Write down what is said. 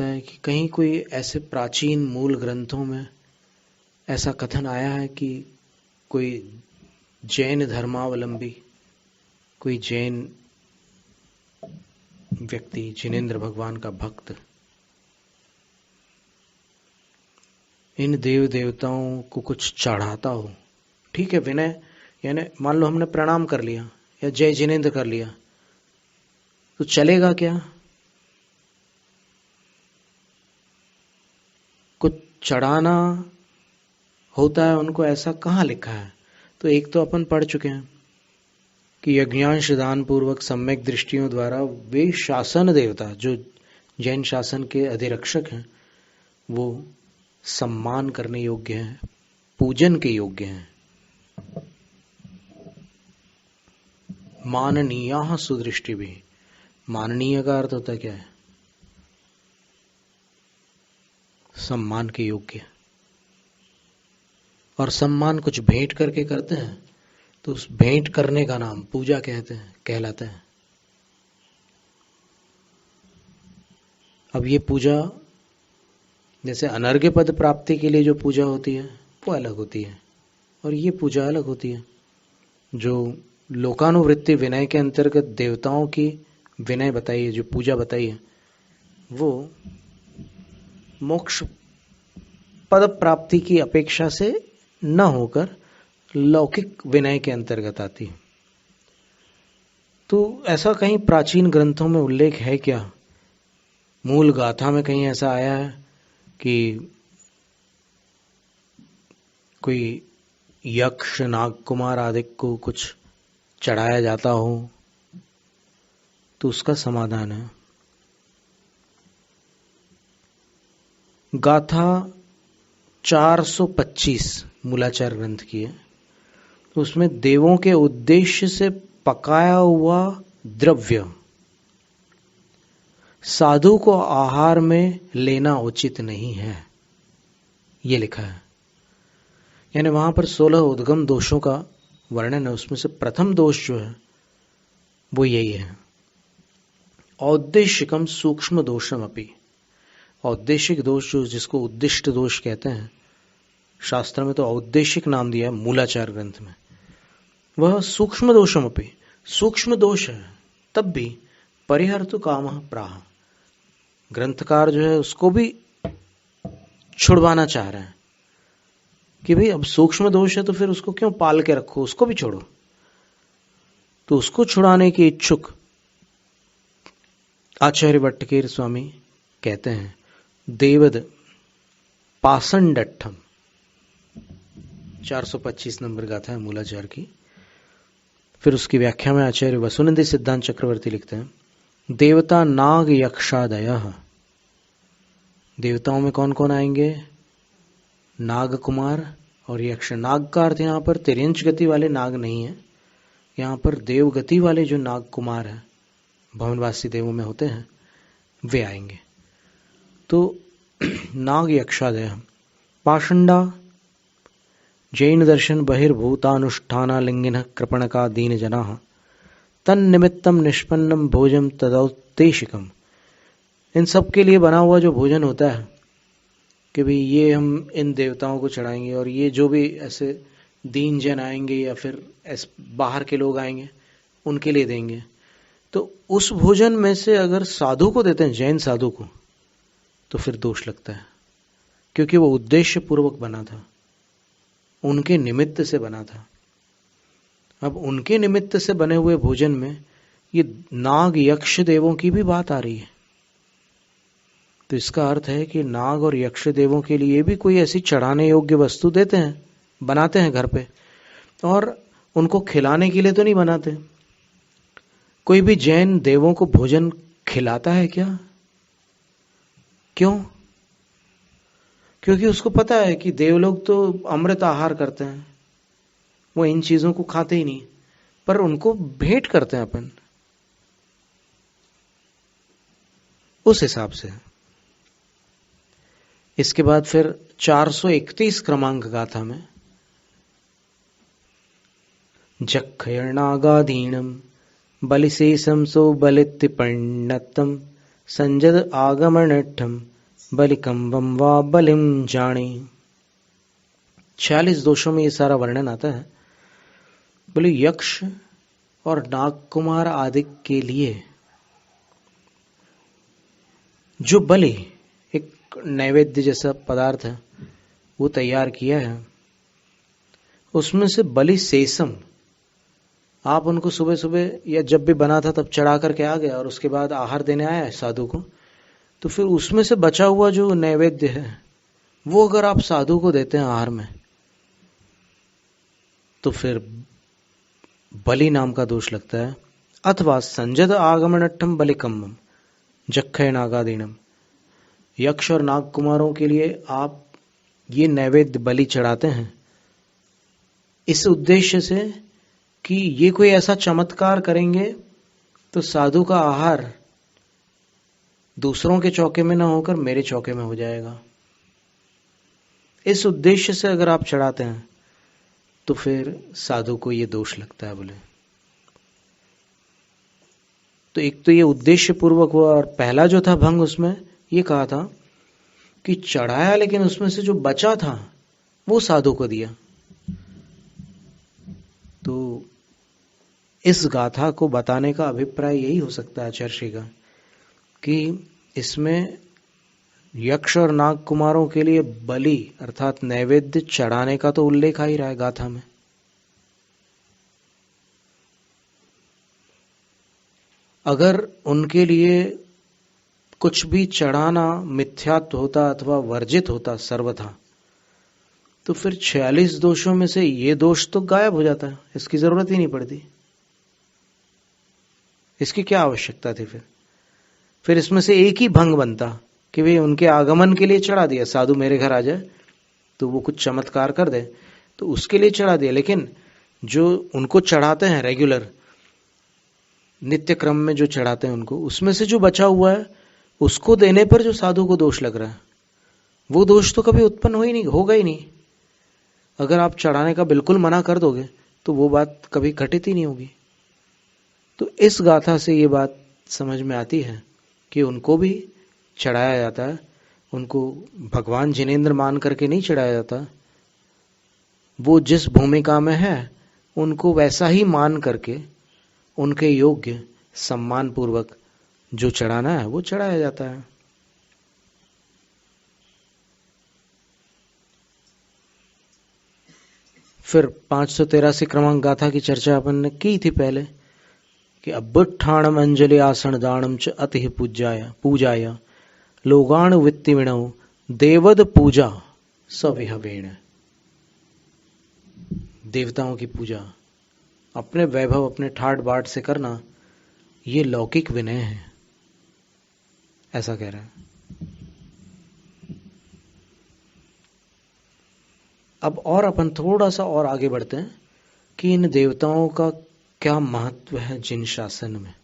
है कि कहीं कोई ऐसे प्राचीन मूल ग्रंथों में ऐसा कथन आया है कि कोई जैन धर्मावलंबी, कोई जैन व्यक्ति, जिनेंद्र भगवान का भक्त, इन देव देवताओं को कुछ चढ़ाता हो। ठीक है, विनय यानी मान लो हमने प्रणाम कर लिया या जय जिनेंद्र कर लिया, तो चलेगा क्या? कुछ चढ़ाना होता है उनको, ऐसा कहाँ लिखा है? तो एक तो अपन पढ़ चुके हैं कि यज्ञांश दान पूर्वक सम्यक दृष्टियों द्वारा वे शासन देवता, जो जैन शासन के अधिरक्षक हैं, वो सम्मान करने योग्य हैं, पूजन के योग्य हैं। माननीय सुदृष्टि भी, माननीय का अर्थ होता है क्या है? सम्मान के योग्य। और सम्मान कुछ भेंट करके करते हैं तो उस भेंट करने का नाम पूजा कहलाता है। अब ये पूजा, जैसे अनर्घ्य पद प्राप्ति के लिए जो पूजा होती है वो अलग होती है, और ये पूजा अलग होती है। जो लोकानुवृत्ति विनय के अंतर्गत देवताओं की विनय बताई है, जो पूजा बताई है, वो मोक्ष पद प्राप्ति की अपेक्षा से न होकर लौकिक विनय के अंतर्गत आती है। तो ऐसा कहीं प्राचीन ग्रंथों में उल्लेख है क्या? मूल गाथा में कहीं ऐसा आया है कि कोई यक्ष, नाग कुमार आदि को कुछ चढ़ाया जाता हो? तो उसका समाधान है, गाथा 425 मूलाचार ग्रंथ की है। तो उसमें देवों के उद्देश्य से पकाया हुआ द्रव्य साधु को आहार में लेना उचित नहीं है, ये लिखा है। यानी वहां पर 16 उद्गम दोषों का वर्णन है। उसमें से प्रथम दोष जो है वो यही है, औद्देशिकम सूक्ष्म दोषम अपि। औद्देशिक दोष, जो जिसको उद्दिष्ट दोष कहते हैं, शास्त्र में तो औद्देशिक नाम दिया है मूलाचार ग्रंथ में, वह सूक्ष्म दोषम अपि, सूक्ष्म दोष है, तब भी परिहर्तु कामः प्राह। ग्रंथकार जो है उसको भी छुड़वाना चाह रहे हैं कि भाई अब सूक्ष्म दोष है तो फिर उसको क्यों पाल के रखो, उसको भी छोड़ो। तो उसको छुड़ाने के इच्छुक आचार्य भट्टकेर स्वामी कहते हैं, देवद पाषंडट्ठम, 425 नंबर गाथा है मूलाचार की। फिर उसकी व्याख्या में आचार्य वसुनंदी सिद्धांत चक्रवर्ती लिखते हैं, देवता नाग यक्षादयः। देवताओं में कौन कौन आएंगे? नाग कुमार और यक्ष। नाग का अर्थ यहाँ पर तिर्यंच गति वाले नाग नहीं है, यहाँ पर देव गति वाले जो नाग कुमार हैं, भवनवासी देवों में होते हैं, वे आएंगे। तो नाग यक्षादय। पाषंडा जैन दर्शन बहिर्भूतानुष्ठानालिंगिनः कृपणका दीन जनाः तन्निमित्तम निष्पन्नम भोजम तदौत्तेशिकम। इन सब के लिए बना हुआ जो भोजन होता है कि भाई ये हम इन देवताओं को चढ़ाएंगे, और ये जो भी ऐसे दीन जन आएंगे या फिर ऐसे बाहर के लोग आएंगे उनके लिए देंगे। तो उस भोजन में से अगर साधु को देते हैं, जैन साधु को, तो फिर दोष लगता है, क्योंकि वो उद्देश्य पूर्वक बना था, उनके निमित्त से बना था। अब उनके निमित्त से बने हुए भोजन में ये नाग यक्ष देवों की भी बात आ रही है। तो इसका अर्थ है कि नाग और यक्ष देवों के लिए भी कोई ऐसी चढ़ाने योग्य वस्तु देते हैं, बनाते हैं घर पे, और उनको खिलाने के लिए तो नहीं बनाते। कोई भी जैन देवों को भोजन खिलाता है क्या? क्यों? क्योंकि उसको पता है कि देवलोग तो अमृत आहार करते हैं, वो इन चीजों को खाते ही नहीं, पर उनको भेंट करते हैं अपन, उस हिसाब से। इसके बाद फिर 431 क्रमांक गाथा में, जक्षयर्णागाधीनम बलिशेषम सो बलित्तिपण्णतम संजद आगमनठम बलिकम्बम वा बलिम जानी। 46 दोषों में ये सारा वर्णन आता है। बोले यक्ष और नागकुमार आदि के लिए जो बलि, एक नैवेद्य जैसा पदार्थ है, वो तैयार किया है, उसमें से बलि शेषम, आप उनको सुबह सुबह या जब भी बना था तब चढ़ा करके आ गया और उसके बाद आहार देने आया है साधु को, तो फिर उसमें से बचा हुआ जो नैवेद्य है वो अगर आप साधु को देते हैं आहार में, तो फिर बलि नाम का दोष लगता है। अथवा संजद आगमनट्ठम बलिकम्मम जक्षय नागादीनम, यक्ष और नाग कुमारों के लिए आप ये नैवेद्य बलि चढ़ाते हैं इस उद्देश्य से कि ये कोई ऐसा चमत्कार करेंगे तो साधु का आहार दूसरों के चौके में ना होकर मेरे चौके में हो जाएगा। इस उद्देश्य से अगर आप चढ़ाते हैं तो फिर साधु को ये दोष लगता है। बोले तो एक तो ये उद्देश्य पूर्वक हुआ, और पहला जो था भंग, उसमें ये कहा था कि चढ़ाया लेकिन उसमें से जो बचा था वो साधु को दिया। तो इस गाथा को बताने का अभिप्राय यही हो सकता है आचार्य का, कि इसमें यक्ष और नाग कुमारों के लिए बलि अर्थात नैवेद्य चढ़ाने का तो उल्लेख आ ही रहा है गाथा में। अगर उनके लिए कुछ भी चढ़ाना मिथ्यात्व होता अथवा वर्जित होता सर्वथा, तो फिर 46 दोषों में से ये दोष तो गायब हो जाता है, इसकी जरूरत ही नहीं पड़ती। इसकी क्या आवश्यकता थी फिर इसमें से एक ही भंग बनता कि भाई उनके आगमन के लिए चढ़ा दिया, साधु मेरे घर आ जाए तो वो कुछ चमत्कार कर दे तो उसके लिए चढ़ा दिया। लेकिन जो उनको चढ़ाते हैं रेगुलर नित्य क्रम में जो चढ़ाते हैं उनको, उसमें से जो बचा हुआ है उसको देने पर जो साधु को दोष लग रहा है, वो दोष तो कभी उत्पन्न होगा ही नहीं। अगर आप चढ़ाने का बिल्कुल मना कर दोगे तो वो बात कभी घटित ही नहीं होगी। तो इस गाथा से ये बात समझ में आती है कि उनको भी चढ़ाया जाता है, उनको भगवान जिनेंद्र मान करके नहीं चढ़ाया जाता। वो जिस भूमिका में है उनको वैसा ही मान करके उनके योग्य सम्मान पूर्वक जो चढ़ाना है वो चढ़ाया जाता है। फिर 583 क्रमांक गाथा की चर्चा अपन ने की थी पहले कि अब्बुट्ठाणम अंजलि आसन दानम च अति पूजाय लोगाण वित्तिविणो देवद पूजा सविहवेण। देवताओं की पूजा अपने वैभव अपने ठाट बाट से करना ये लौकिक विनय है, ऐसा कह रहा है। अब और अपन थोड़ा सा और आगे बढ़ते हैं कि इन देवताओं का क्या महत्व है जिन शासन में।